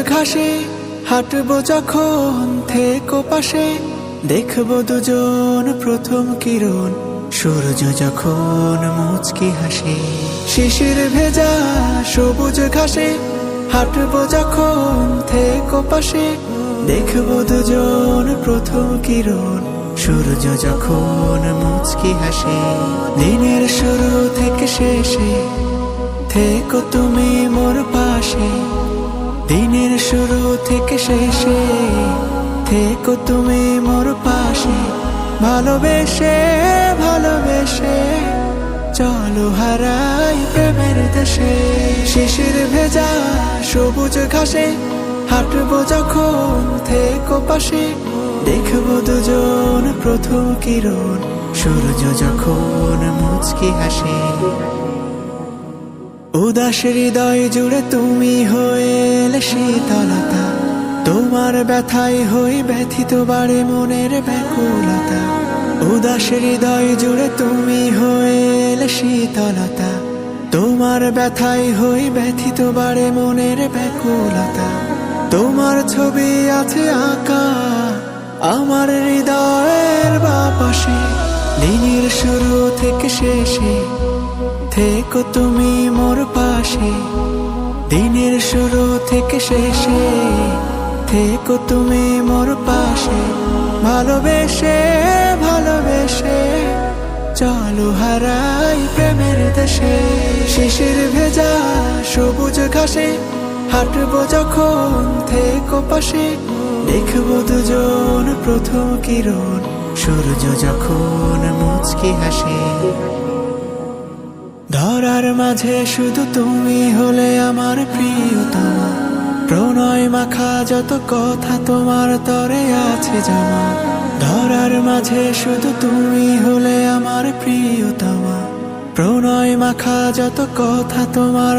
ঘাসে হাঁটবো যখন থেকো পাশে, দেখবো দুজন প্রথম কিরণ, সূর্য যখন মুচকি হাসে। শিশির ভেজা সবুজ ঘাসে হাঁটবো যখন থেকো পাশে, দেখবো দুজন প্রথম কিরণ, সূর্য যখন মুচকি হাসে। দিনের শুরু থেকে শেষে থেকো তুমি মোর পাশে, দিনের শুরু থেকে শেষে থেকো তুমি মোর পাশে। ভালোবেসে ভালোবেসে চলো হারাই প্রেমের দেশে। শিশির ভেজা সবুজ ঘাসে হাঁটবো যখন থেকো পাশে, দেখবো দুজন প্রথম কিরণ, সূর্য যখন মুচকি হাসে। উদাস হৃদয় জুড়ে তুমি হয়ে এলে শীতলতা, তোমার ব্যথায় হই ব্যথিত বাড়ে মনের ব্যাকুলতা। উদাস হৃদয় জুড়ে তুমি হয়ে এলে শীতলতা, তোমার ব্যথায় হই ব্যথিত বাড়ে মনের ব্যাকুলতা। তোমার ছবি আছে আঁকা আমার হৃদয়ের বাপাশে, দিনের শুরু থেকে শেষে থেকো তুমি মোর পাশে। দিনের শুরু থেকে শেষে থেকো তুমি মোর পাশে। ভালোবেসে ভালোবেসে চলো হারাই প্রেমের দেশে। শিশির ভেজা সবুজ ঘাসে হাঁটবো যখন থেকো পাশে, দেখবো দুজন প্রথম কিরণ, সূর্য যখন মুচকি হাসে। ধরার মাঝে শুধু তুমি হলে আমার প্রিয়তমা, প্রণয় মাখা যত কথা তোমার তরে আছে জমা। ধরার মাঝে শুধু তুমি হলে আমার প্রিয়তমা, প্রণয় মাখা যত কথা তোমার